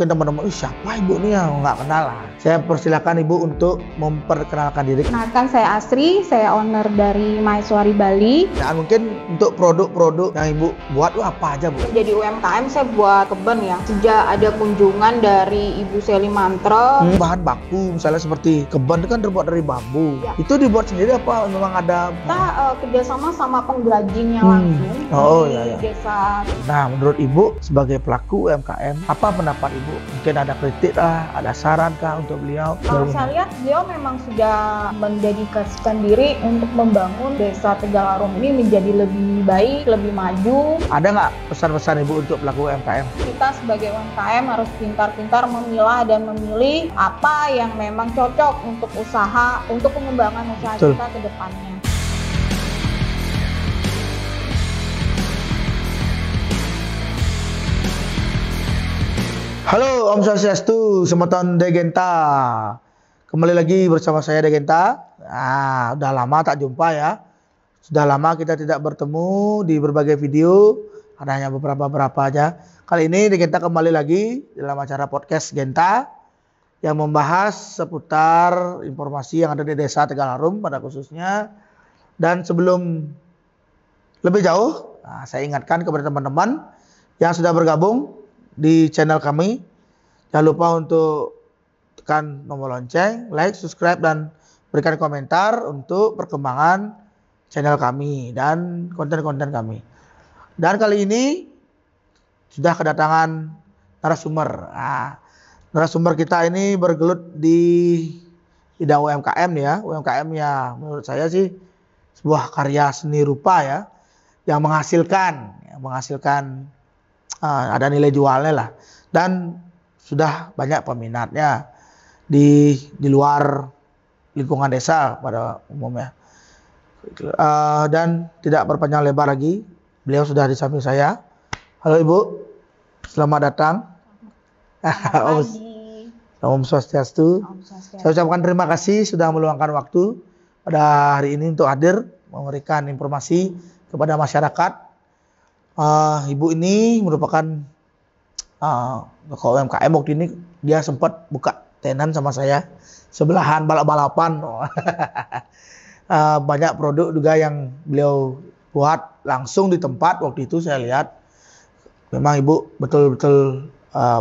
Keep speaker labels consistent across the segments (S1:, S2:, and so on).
S1: Mungkin teman-teman, siapa ibu nih yang nggak kenal lah. Saya persilakan ibu untuk memperkenalkan diri.
S2: Kenalkan, saya Asri, saya owner dari Maheswari Bali.
S1: Dan mungkin untuk produk-produk yang ibu buat itu apa aja bu?
S2: Jadi UMKM saya buat kebun ya. Sejak ada kunjungan dari Ibu Seli Mantra.
S1: Bahan baku misalnya seperti kebun itu kan terbuat dari bambu.
S2: Ya.
S1: Itu dibuat sendiri apa memang ada?
S2: Kita kerjasama sama penggrajinnya langsung di desa.
S1: Nah, menurut ibu sebagai pelaku UMKM, apa pendapat ibu? Mungkin ada kritik lah, ada saran kah untuk beliau?
S2: Kalau saya lihat beliau memang sudah mendedikasikan diri untuk membangun desa Tegallarum ini menjadi lebih baik, lebih maju.
S1: Ada nggak pesan-pesan ibu untuk pelaku UMKM?
S2: Kita sebagai UMKM harus pintar-pintar memilah dan memilih apa yang memang cocok untuk usaha, untuk pengembangan usaha kita ke depannya.
S1: Halo, Om Swastiastu, Semeton Degenta. Kembali lagi bersama saya Degenta. Udah lama tak jumpa ya. Sudah lama kita tidak bertemu di berbagai video. Ada hanya beberapa aja. Kali ini Degenta kembali lagi dalam acara podcast Genta yang membahas seputar informasi yang ada di Desa Tegallarum pada khususnya. Dan sebelum lebih jauh, saya ingatkan kepada teman-teman yang sudah bergabung di channel kami, jangan lupa untuk tekan tombol lonceng, like, subscribe, dan berikan komentar untuk perkembangan channel kami dan konten-konten kami. Dan kali ini sudah kedatangan narasumber. Narasumber kita ini bergelut di bidang UMKM ya. UMKM ya menurut saya sih sebuah karya seni rupa ya, yang menghasilkan ada nilai jualnya lah, dan sudah banyak peminatnya di luar lingkungan desa pada umumnya. Dan tidak berpanjang lebar lagi, beliau sudah di samping saya. Halo Ibu, selamat datang. Om Swastiastu. Saya ucapkan terima kasih sudah meluangkan waktu pada hari ini untuk hadir memberikan informasi kepada masyarakat. Ibu ini merupakan UMKM. Waktu ini dia sempat buka tenan sama saya, sebelahan balap-balapan. Banyak produk juga yang beliau buat langsung di tempat. Waktu itu saya lihat memang ibu betul-betul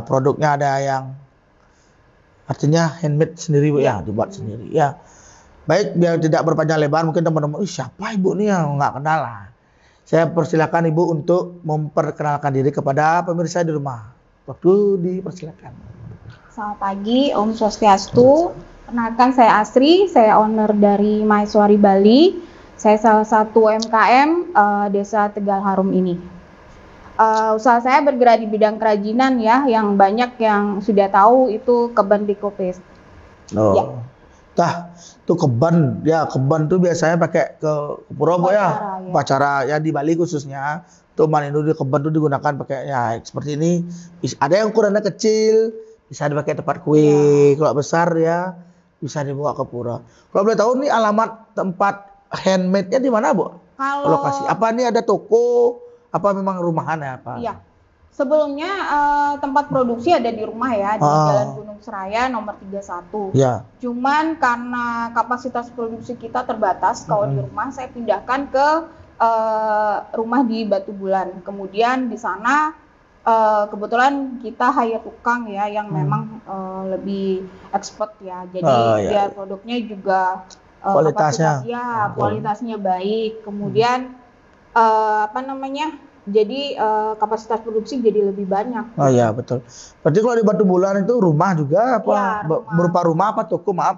S1: produknya ada yang artinya handmade sendiri bu ya, dibuat sendiri ya. Baik, biar tidak berpanjang lebar, mungkin teman-teman, siapa ibu nih yang nggak kenal lah. Saya persilakan ibu untuk memperkenalkan diri kepada pemirsa di rumah. Waktu dipersilakan.
S2: Selamat pagi, Om Swastiastu. Kenalkan, saya Asri, saya owner dari Maheswari Bali. Saya salah satu UMKM Desa Tegallarum ini. Usaha saya bergerak di bidang kerajinan ya, yang banyak yang sudah tahu itu keban Likopes. Ya.
S1: Itu keban tuh biasanya pakai ke pura ya, upacara ya di Bali khususnya. Tuh itu di keban tuh digunakan pakai ya seperti ini. Ada yang ukurannya kecil, bisa dipakai tempat kue. Kalau besar ya bisa dibawa ke pura. Kalau boleh tahu nih alamat tempat handmade-nya di mana bu?
S2: Kalau
S1: lokasi apa nih, ada toko apa memang rumahan ya apa?
S2: Iya. Sebelumnya tempat produksi ada di rumah ya, di Jalan Gunung Seraya nomor 31.
S1: Ya.
S2: Cuman karena kapasitas produksi kita terbatas, kalau di rumah saya pindahkan ke rumah di Batu Bulan. Kemudian di sana kebetulan kita hire tukang ya yang memang lebih expert ya. Jadi biar produknya juga
S1: kualitasnya
S2: kualitasnya baik. Kemudian jadi kapasitas produksi jadi lebih banyak.
S1: Oh iya betul. Berarti kalau di Batu Bulan itu rumah juga apa?
S2: Ya,
S1: berupa rumah apa toko? Maaf.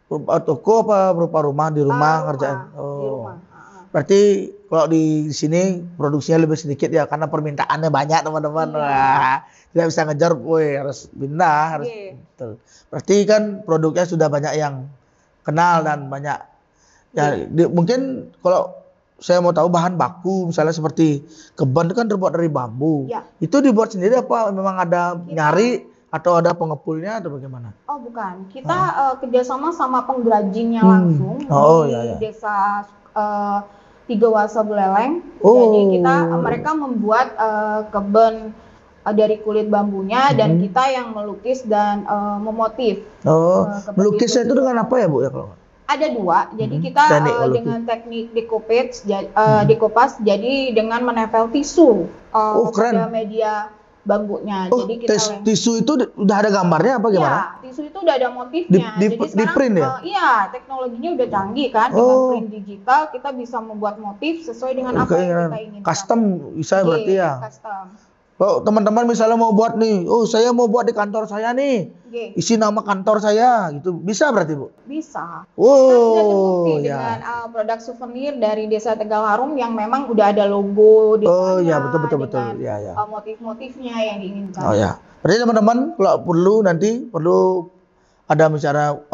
S1: Berupa toko apa berupa rumah di rumah kerjaan?
S2: Di rumah.
S1: Berarti kalau di sini produksinya lebih sedikit ya karena permintaannya banyak teman-teman. Tidak bisa ngejar, harus pindah, harus. Betul. Berarti kan produknya sudah banyak yang kenal dan banyak. Ya mungkin kalau saya mau tahu bahan baku misalnya seperti keban itu kan terbuat dari bambu. Ya. Itu dibuat sendiri apa memang ada nyari atau ada pengepulnya atau bagaimana?
S2: Oh bukan, kita kerjasama sama penggrajinnya langsung di desa Tiga Wasa Buleleng. Jadi mereka membuat kebun dari kulit bambunya dan kita yang melukis dan memotif.
S1: Oh,
S2: Kepada
S1: melukisnya itu
S2: juga.
S1: dengan apa ya Bu ya kalau?
S2: Ada dua, jadi kita
S1: Teknik melukis.
S2: dengan teknik decoupage, jadi dengan menempel tisu pada
S1: keren.
S2: media bambunya.
S1: Oh,
S2: Jadi kita
S1: tisu itu udah ada gambarnya apa gimana?
S2: Iya, tisu itu udah ada motifnya. Jadi
S1: di
S2: sekarang
S1: print ya?
S2: iya, teknologinya udah canggih kan, dengan print digital kita bisa membuat motif sesuai dengan apa yang kita inginkan.
S1: Custom bisa berarti ya?
S2: Custom.
S1: Oh, teman-teman misalnya mau buat nih, oh saya mau buat di kantor saya nih, isi nama kantor saya, gitu bisa berarti Bu?
S2: Bisa.
S1: Oh,
S2: sudah terbukti dengan produk souvenir dari Desa Tegal Harum yang memang udah ada logo,
S1: oh ya betul ya.
S2: Motif-motifnya yang diinginkan.
S1: Oh ya, berarti teman-teman kalau perlu ada misalnya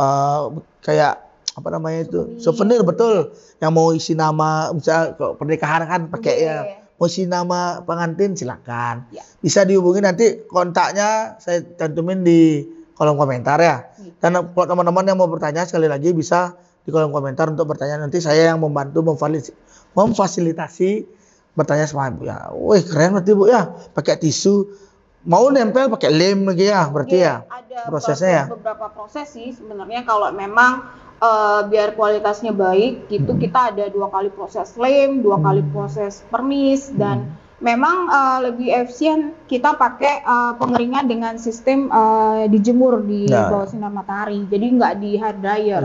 S1: kayak apa namanya itu souvenir betul, yang mau isi nama misalnya kalau pernikahan kan pakai ya. Mau isi nama pengantin silakan. Bisa dihubungi nanti kontaknya saya cantumin di kolom komentar ya. Dan kalau teman-teman yang mau bertanya sekali lagi bisa di kolom komentar untuk bertanya, nanti saya yang membantu memfasilitasi bertanya sama Bu ya. Wih keren berarti Bu ya, pakai tisu. Mau nempel pakai lem lagi ya berarti ya.
S2: Ada
S1: prosesnya ya.
S2: Beberapa proses sih sebenarnya kalau memang biar kualitasnya baik gitu kita ada 2 kali proses lem, 2 kali proses pernis dan memang lebih efisien kita pakai pengeringan dengan sistem dijemur di bawah sinar matahari, jadi nggak di hair dryer.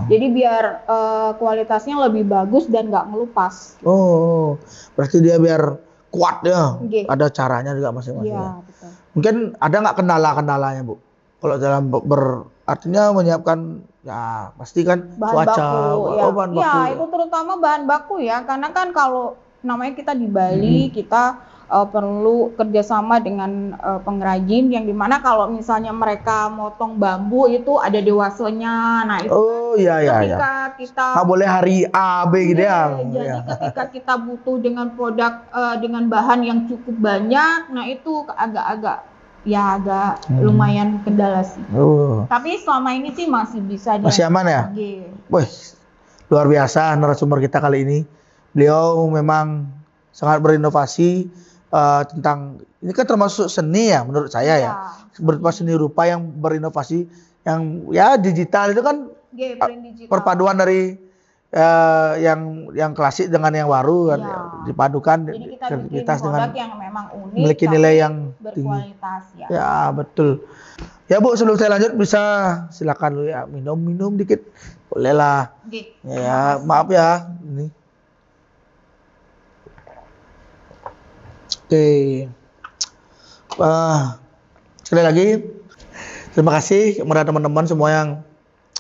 S2: Jadi biar kualitasnya lebih bagus dan nggak ngelupas.
S1: Oh, berarti dia biar kuat ya. Ada caranya juga masing-masing.
S2: Betul.
S1: Mungkin ada nggak kendala-kendalanya Bu? Kalau dalam artinya menyiapkan ya pasti kan
S2: bahan
S1: cuaca,
S2: baku,
S1: bahan baku.
S2: Itu terutama bahan baku ya, karena kan kalau namanya kita di Bali kita perlu kerjasama dengan pengrajin yang dimana kalau misalnya mereka motong bambu itu ada dewasanya, nah itu ketika kita
S1: nggak boleh hari A B gitu ya.
S2: Jadi ketika kita butuh dengan produk dengan bahan yang cukup banyak, nah itu agak lumayan kendala sih. Tapi selama ini sih masih bisa.
S1: Masih aman ya? Wih, luar biasa narasumber kita kali ini. Beliau memang sangat berinovasi tentang, ini kan termasuk seni ya menurut saya ya. Berupa seni rupa yang berinovasi, yang ya digital itu kan perpaduan dari yang klasik dengan yang baru kan, dipadukan kreativitas dengan
S2: yang memang unik,
S1: memiliki nilai yang tinggi. Ya betul. Ya Bu, sebelum saya lanjut bisa silakan dulu ya minum dikit, boleh lah. Ya maaf ya ini. Oke. Sekali lagi terima kasih kepada teman-teman semua yang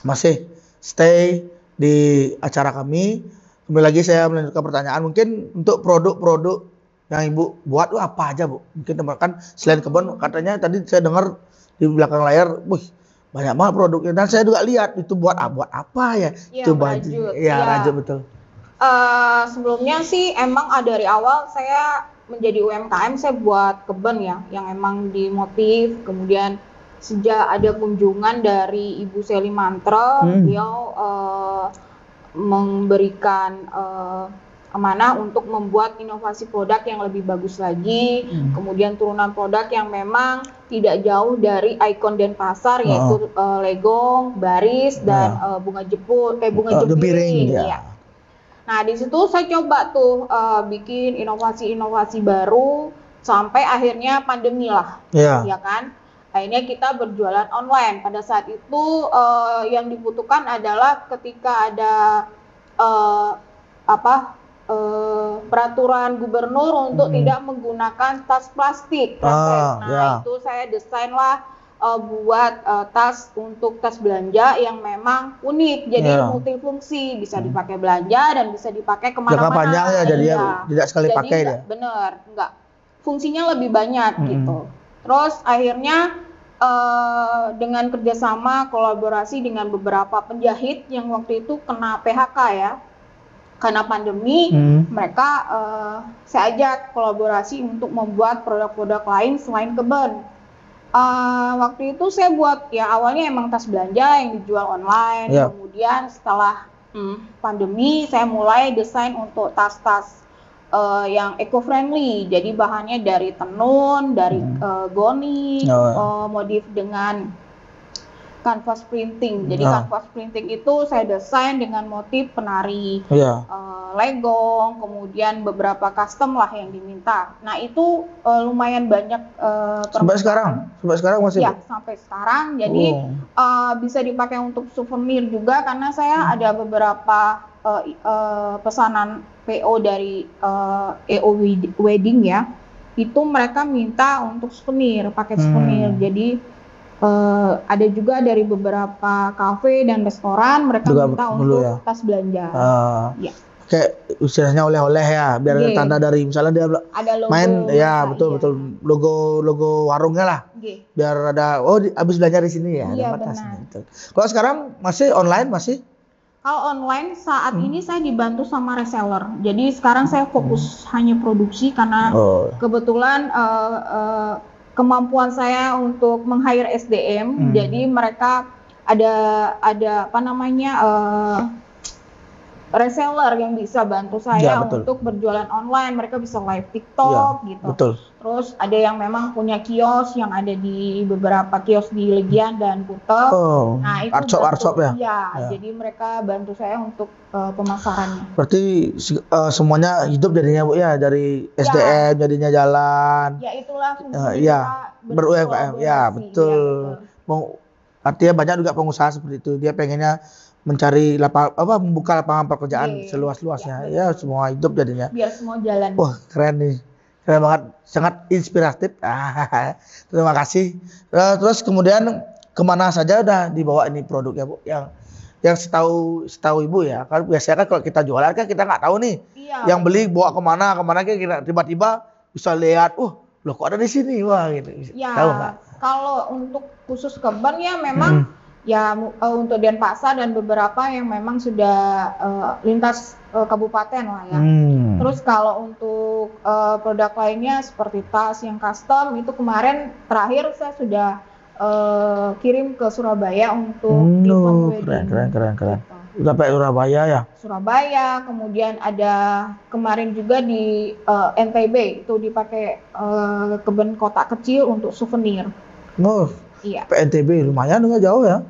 S1: masih stay di acara kami. Kembali lagi saya melanjutkan pertanyaan, mungkin untuk produk-produk yang Ibu buat apa aja Bu? Mungkin teman-teman selain kebun, katanya tadi saya dengar di belakang layar, banyak banget produknya, dan saya juga lihat itu buat apa ya? Itu baju. Rajut betul.
S2: Sebelumnya sih emang dari awal saya menjadi UMKM saya buat kebun ya, yang emang dimotif. Kemudian sejak ada kunjungan dari Ibu Seli Mantra, beliau memberikan amanah untuk membuat inovasi produk yang lebih bagus lagi. Kemudian turunan produk yang memang tidak jauh dari ikon Denpasar, yaitu legong, baris, dan bunga jepiring. Nah di situ saya coba tuh bikin inovasi-inovasi baru sampai akhirnya pandemi lah, ya kan. Akhirnya kita berjualan online. Pada saat itu yang dibutuhkan adalah ketika ada peraturan gubernur untuk tidak menggunakan tas plastik. Itu saya desain lah buat tas untuk tas belanja yang memang unik, jadi multifungsi, bisa dipakai belanja dan bisa dipakai kemana-mana.
S1: Jangka panjang ya, jadi tidak sekali pakai ya.
S2: Bener, enggak. Fungsinya lebih banyak gitu. Terus akhirnya dengan kerjasama kolaborasi dengan beberapa penjahit yang waktu itu kena PHK ya, karena pandemi, mereka saya ajak kolaborasi untuk membuat produk-produk lain selain kebun. Waktu itu saya buat ya awalnya emang tas belanja yang dijual online, kemudian setelah pandemi saya mulai desain untuk tas-tas yang eco-friendly, jadi bahannya dari tenun, dari goni, modif dengan canvas printing. Jadi canvas printing itu saya desain dengan motif penari, legong, kemudian beberapa custom lah yang diminta. Nah itu lumayan banyak
S1: sampai sekarang masih?
S2: Ya, sampai sekarang. Jadi bisa dipakai untuk souvenir juga, karena saya ada beberapa pesanan PO dari EO Wedding ya. Itu mereka minta untuk souvenir, paket souvenir. Jadi ada juga dari beberapa kafe dan restoran mereka juga minta untuk tas belanja. Ya.
S1: Kayak istilahnya oleh-oleh ya, biar ada tanda dari misalnya dia
S2: ada logo,
S1: main ya, betul logo warungnya lah. Biar ada habis belanja di sini ya,
S2: iya,
S1: ada tasnya. Kalau sekarang masih online masih?
S2: Kalau online saat ini saya dibantu sama reseller. Jadi sekarang saya fokus hanya produksi karena kebetulan kemampuan saya untuk meng-hire SDM, jadi mereka ada apa namanya reseller yang bisa bantu saya untuk berjualan online. Mereka bisa live TikTok gitu.
S1: Betul.
S2: Terus ada yang memang punya kios yang ada di beberapa kios di Legian dan Kuta. Nah itu
S1: artshop ya?
S2: Ya, jadi mereka bantu saya untuk pemasarannya.
S1: Berarti semuanya hidup jadinya Bu ya, dari SDM jadinya jalan.
S2: Ya itulah fungsi
S1: kita ber-UMKM. Ya betul. Artinya banyak juga pengusaha seperti itu. Dia pengennya mencari membuka lapangan pekerjaan seluas-luasnya. Ya semua hidup jadinya.
S2: Biar semua jalan.
S1: Wah keren nih. Keren banget, sangat inspiratif. Terima kasih. Terus kemudian kemana saja udah dibawa ini produknya Bu? Yang setahu Ibu ya, kan biasanya kan kalau kita jualan kan kita nggak tahu nih. Yang beli bawa kemana kita tiba-tiba bisa lihat, loh kok ada di sini, wah gitu.
S2: Ya,
S1: tahu nggak?
S2: Kalau untuk khusus kebun ya memang ya untuk Denpasar dan beberapa yang memang sudah lintas kabupaten lah ya. Terus kalau untuk produk lainnya seperti tas yang custom itu kemarin terakhir saya sudah kirim ke Surabaya untuk event wedding.
S1: Keren. Udah sampai Surabaya ya?
S2: Surabaya, kemudian ada kemarin juga di NTB itu dipakai kebun kotak kecil untuk souvenir. Iya.
S1: NTB lumayan nggak jauh ya?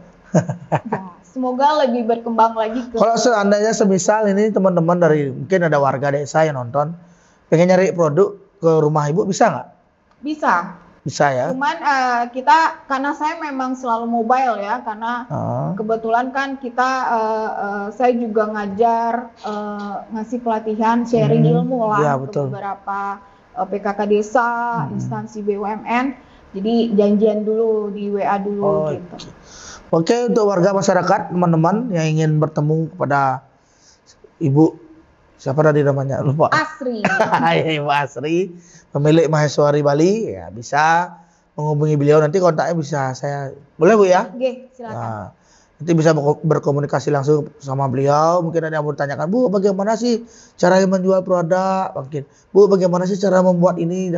S2: Ya, semoga lebih berkembang lagi.
S1: Kalau seandainya semisal ini teman-teman dari mungkin ada warga desa yang nonton pengen nyari produk ke rumah Ibu bisa nggak? Bisa ya.
S2: Cuman kita karena saya memang selalu mobile ya, karena kebetulan kan kita saya juga ngajar ngasih pelatihan sharing ilmu lah untuk beberapa PKK desa, instansi BUMN. Jadi janjian dulu di WA dulu gitu.
S1: Oke, untuk warga masyarakat, teman-teman yang ingin bertemu kepada Ibu, siapa tadi namanya? Lupa.
S2: Asri.
S1: Ibu Asri, pemilik Maheswari Bali, ya bisa menghubungi beliau. Nanti kontaknya bisa saya, boleh Bu ya?
S2: Oke, silakan.
S1: Nanti bisa berkomunikasi langsung sama beliau. Mungkin ada yang mau ditanyakan, Bu, bagaimana sih cara menjual produk? Mungkin, Bu, bagaimana sih cara membuat ini?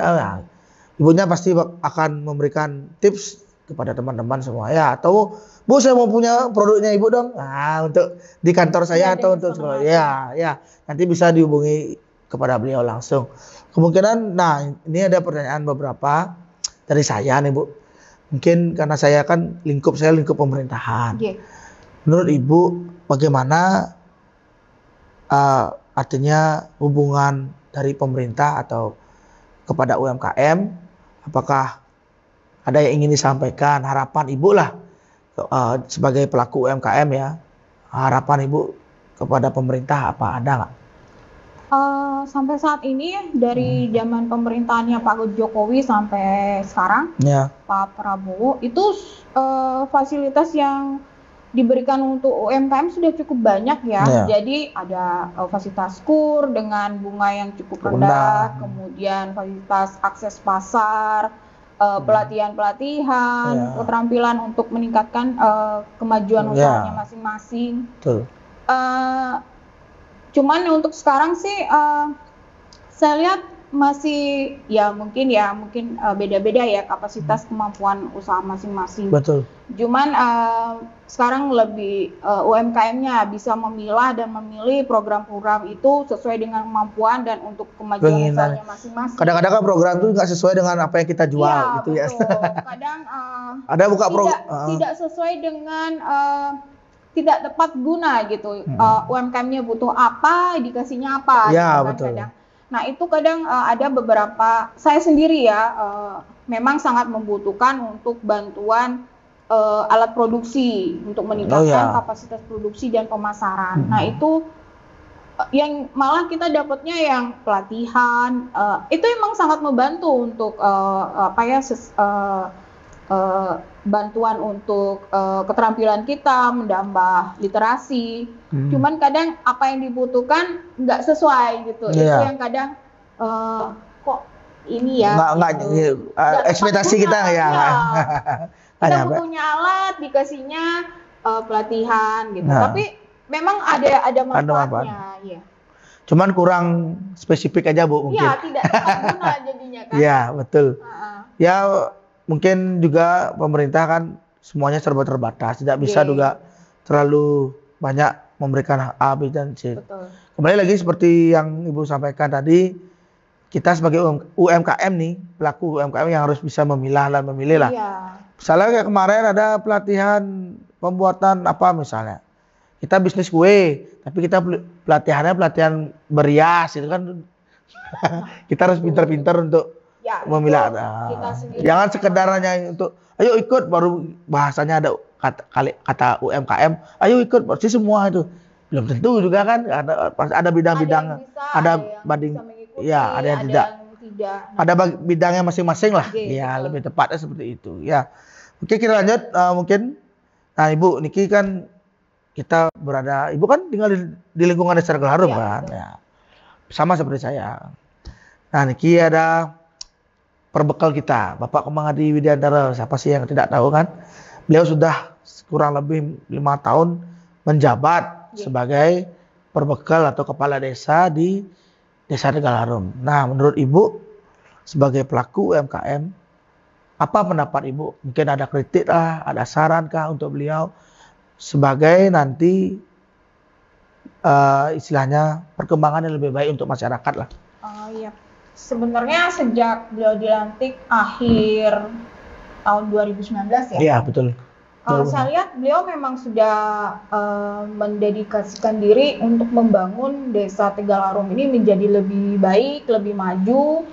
S1: Ibunya pasti akan memberikan tips kepada teman-teman semua ya, atau Bu saya mau punya produknya Ibu dong, untuk di kantor saya atau untuk sekolah ya nanti bisa dihubungi kepada beliau langsung. Kemungkinan, ini ada pertanyaan beberapa dari saya nih Bu, mungkin karena saya kan lingkup pemerintahan. Menurut Ibu bagaimana artinya hubungan dari pemerintah atau kepada UMKM? Apakah ada yang ingin disampaikan, harapan Ibu lah sebagai pelaku UMKM ya, harapan Ibu kepada pemerintah apa ada nggak?
S2: Sampai saat ini dari zaman pemerintahannya Pak Jokowi sampai sekarang Pak Prabowo itu fasilitas yang diberikan untuk UMKM sudah cukup banyak ya. Jadi ada fasilitas kur dengan bunga yang cukup rendah, kemudian fasilitas akses pasar, pelatihan-pelatihan, keterampilan untuk meningkatkan kemajuan usahanya masing-masing. Cuman untuk sekarang sih saya lihat masih ya mungkin beda-beda ya kapasitas kemampuan usaha masing-masing.
S1: Betul.
S2: Cuman sekarang lebih UMKM-nya bisa memilah dan memilih program-program itu sesuai dengan kemampuan dan untuk kemajuan usahanya masing-masing.
S1: Kadang-kadang kan program itu nggak sesuai dengan apa yang kita jual,
S2: iya,
S1: gitu
S2: betul.
S1: ya.
S2: Kadang
S1: ada buka program
S2: tidak sesuai dengan tidak tepat guna gitu. UMKM-nya butuh apa, dikasihnya apa.
S1: Ya,
S2: gitu kan,
S1: betul.
S2: kadang. Nah itu kadang ada beberapa, saya sendiri ya memang sangat membutuhkan untuk bantuan alat produksi untuk meningkatkan kapasitas produksi dan pemasaran. Nah itu yang malah kita dapatnya yang pelatihan, itu emang sangat membantu untuk bantuan untuk keterampilan kita, menambah literasi. Cuman kadang apa yang dibutuhkan nggak sesuai gitu. Itu yang kadang kok ini ya.
S1: Ekspektasi kita ya.
S2: Kita butuhnya alat, dikasihnya pelatihan gitu. Tapi memang ada manfaatnya. Ya.
S1: Cuman kurang spesifik aja Bu mungkin.
S2: Iya, tidak tepat guna jadinya kan.
S1: Iya, betul. Ya mungkin juga pemerintah kan semuanya serba terbatas, tidak bisa juga terlalu banyak memberikan A, B, dan C.
S2: Betul.
S1: Kembali lagi seperti yang Ibu sampaikan tadi, kita sebagai UMKM nih, pelaku UMKM yang harus bisa memilah dan memilih lah.
S2: Iya.
S1: Misalnya kayak kemarin ada pelatihan pembuatan apa misalnya, kita bisnis kue, tapi kita pelatihan berias, itu kan kita harus pintar-pintar untuk memilah. Jangan sekedar hanya untuk ayo ikut, baru bahasanya ada kata UMKM, ayo ikut, pasti semua itu belum tentu juga kan, ada bidang-bidang, ada ada yang tidak. Ada bidangnya masing-masing lah. Ya, lebih tepatnya seperti itu. Ya. Oke, kita lanjut mungkin. Nah, Ibu Niki kan kita berada, Ibu kan tinggal di lingkungan Desa Tegal Harum kan. Ya. Sama seperti saya. Nah, Niki ada perbekal kita, Bapak Kemangadi Widiantara. Siapa sih yang tidak tahu kan? Beliau sudah kurang lebih 5 tahun menjabat sebagai perbekal atau kepala desa di Desa Tegal Harum. Nah, menurut Ibu sebagai pelaku UMKM, apa pendapat Ibu? Mungkin ada kritik lah, ada saran kah untuk beliau sebagai nanti istilahnya perkembangan yang lebih baik untuk masyarakat lah.
S2: Iya. Sebenarnya sejak beliau dilantik akhir tahun 2019 ya.
S1: Iya, betul.
S2: Kalau saya lihat beliau memang sudah mendedikasikan diri untuk membangun Desa Tegal Harum ini menjadi lebih baik, lebih maju,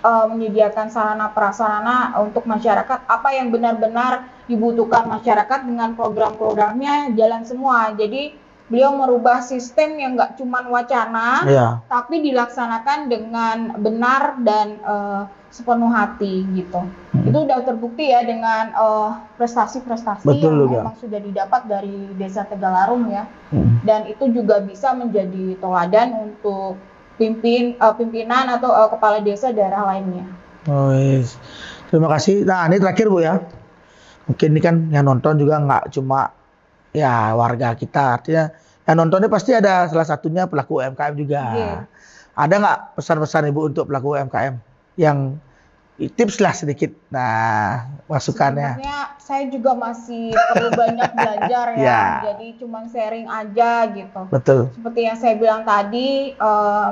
S2: menyediakan sarana prasarana untuk masyarakat, apa yang benar-benar dibutuhkan masyarakat dengan program-programnya jalan semua. Jadi beliau merubah sistem yang nggak cuma wacana, tapi dilaksanakan dengan benar dan sepenuh hati gitu. Itu udah terbukti ya dengan prestasi-prestasi yang memang sudah didapat dari Desa Tegal Harum ya. Dan itu juga bisa menjadi teladan untuk pimpinan atau kepala desa daerah lainnya.
S1: Oh, yes. Terima kasih. Nah, ini terakhir Bu ya. Mungkin ini kan yang nonton juga nggak cuma ya warga kita, artinya yang nontonnya pasti ada salah satunya pelaku UMKM juga. Ada nggak pesan-pesan Ibu untuk pelaku UMKM yang tips lah sedikit? Nah, masukannya.
S2: Sebenarnya saya juga masih perlu banyak belajar ya. Jadi cuma sharing aja gitu.
S1: Betul.
S2: Seperti yang saya bilang tadi,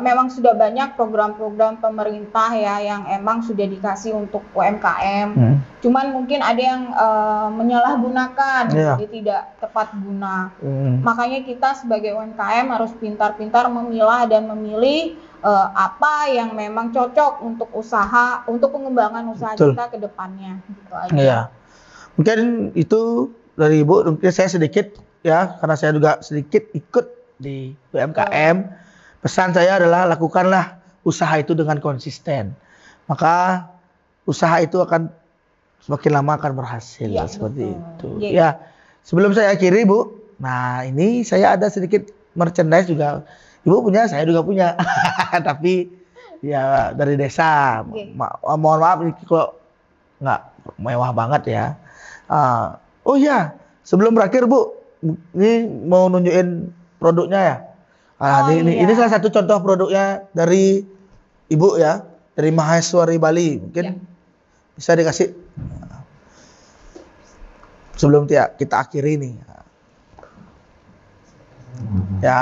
S2: memang sudah banyak program-program pemerintah ya yang emang sudah dikasih untuk UMKM. Cuman mungkin ada yang menyalahgunakan, jadi tidak tepat guna. Makanya kita sebagai UMKM harus pintar-pintar memilah dan memilih apa yang memang cocok untuk usaha, untuk pengembangan usaha kita ke depannya. Gitu aja.
S1: Iya. Mungkin itu dari Ibu, mungkin saya sedikit ya, karena saya juga sedikit ikut di UMKM. Pesan saya adalah lakukanlah usaha itu dengan konsisten. Maka usaha itu akan semakin lama akan berhasil, seperti itu. Ya, sebelum saya akhiri Bu, nah ini saya ada sedikit merchandise juga. Ibu punya, saya juga punya. Tapi ya dari desa. Mohon maaf ini kalau nggak mewah banget ya. Oh iya, sebelum berakhir Bu, ini mau nunjukin produknya ya. Ini salah satu contoh produknya dari Ibu ya. dari Mahasiswari Bali. Mungkin
S2: Ya.
S1: bisa dikasih sebelum kita akhiri nih. Ya,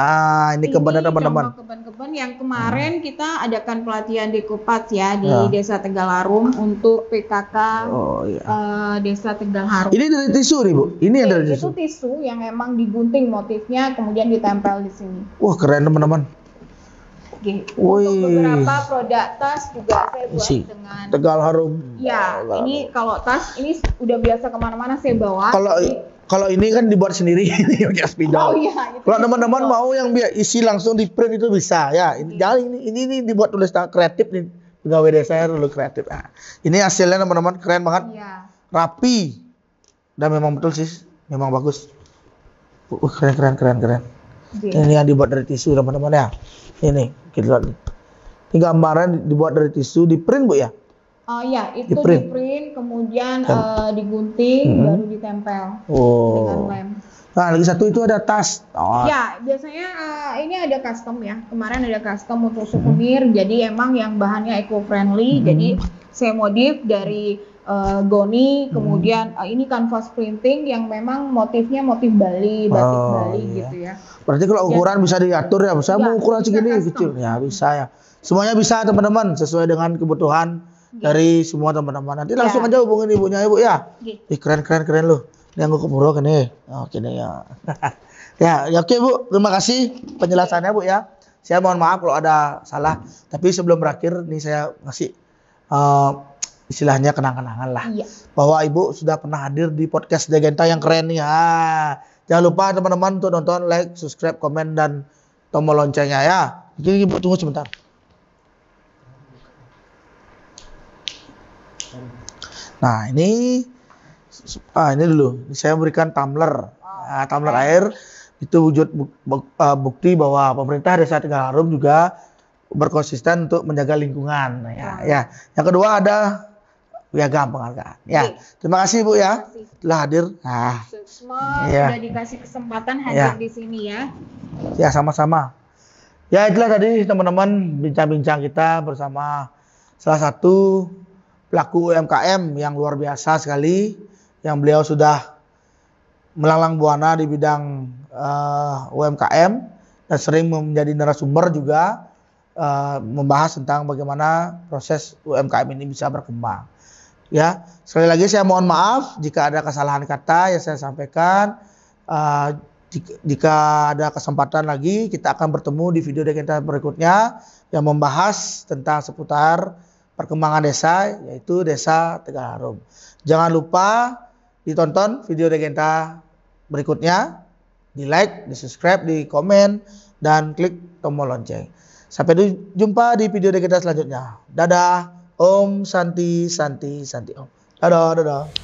S1: ini kebun teman-teman.
S2: Contoh kebun-kebun yang kemarin kita adakan pelatihan di Kupat ya di
S1: Ya.
S2: Desa Tegal Harum untuk PKK
S1: Oh iya.
S2: Desa Tegal Harum.
S1: Ini dari tisu nih Bu. Ini yang dari
S2: Itu
S1: tisu.
S2: tisu yang emang digunting motifnya kemudian ditempel di sini.
S1: Wah keren teman-teman.
S2: Oke.
S1: Wih.
S2: Untuk beberapa produk tas juga saya buat
S1: Isi.
S2: dengan
S1: Tegal Harum.
S2: ya,
S1: Tegal
S2: ini kalau tas ini udah biasa kemana-mana saya bawa.
S1: Kalau ini kan dibuat sendiri ini pakai spidol.
S2: Oh iya, itu
S1: Kalau
S2: di
S1: teman-teman
S2: spidol.
S1: mau yang biar isi langsung di print itu bisa ya. Ini jangan ini dibuat tulis tangan kreatif nih. Pegawai desa dulu kreatif. Nah, ini hasilnya teman-teman keren banget.
S2: Iya.
S1: Rapi. Dan memang betul sih, memang bagus. Keren.
S2: Oke.
S1: Ini yang dibuat dari tisu teman-teman ya. Ini kita lihat. Ini gambaran dibuat dari tisu, di print Bu ya.
S2: Oh iya, itu
S1: Di print.
S2: di print kemudian digunting baru ditempel dengan
S1: Oh.
S2: lem.
S1: Nah, lagi satu itu ada tas. Oh.
S2: Ya, biasanya ini ada custom ya. Kemarin ada custom untuk souvenir. Jadi emang yang bahannya eco-friendly. Jadi saya modif dari goni, kemudian ini canvas printing yang memang motifnya motif Bali, batik
S1: Oh,
S2: Bali
S1: iya.
S2: gitu ya.
S1: Berarti kalau ukuran bisa diatur ya. Saya
S2: Ya,
S1: mau ukuran
S2: bisa
S1: segini
S2: custom.
S1: kecil. Ya, bisa ya. Semuanya bisa teman-teman sesuai dengan kebutuhan dari semua teman-teman. Nanti langsung
S2: Ya.
S1: aja hubungin ibunya Ibu ya.
S2: Oke.
S1: Ih, keren loh. Ini aku keburu kan nih. Oke nih ya. ya oke Bu. Terima kasih penjelasannya Bu ya. Saya mohon maaf kalau ada salah. Tapi sebelum berakhir nih saya ngasih istilahnya kenang-kenangan lah.
S2: Iya.
S1: Bahwa Ibu sudah pernah hadir di podcast Degenta yang keren nih. Jangan lupa teman-teman untuk nonton, like, subscribe, komen, dan tombol loncengnya ya. Jadi Ibu tunggu sebentar. Nah ini dulu. Saya berikan tumbler, tumbler air. Itu wujud bukti bahwa pemerintah Desa Tegal Harum juga berkonsisten untuk menjaga lingkungan. Ya. Yang kedua ada piagam penghargaan. Ya. Terima kasih Bu ya telah hadir.
S2: Semua
S1: Iya.
S2: sudah dikasih kesempatan hadir
S1: Iya.
S2: di sini ya.
S1: Ya sama-sama. Ya itulah tadi teman-teman bincang-bincang kita bersama salah satu pelaku UMKM yang luar biasa sekali, yang beliau sudah melalang buana di bidang UMKM dan sering menjadi narasumber juga membahas tentang bagaimana proses UMKM ini bisa berkembang. Ya, sekali lagi saya mohon maaf jika ada kesalahan kata yang saya sampaikan. Jika ada kesempatan lagi, kita akan bertemu di video Degenta berikutnya yang membahas tentang seputar perkembangan desa, yaitu Desa Tegal Harum. Jangan lupa ditonton video Degenta berikutnya, di like, di subscribe, di komen, dan klik tombol lonceng. Sampai jumpa di video Degenta selanjutnya. Dadah, Om Santi Santi Santi Om. Dadah.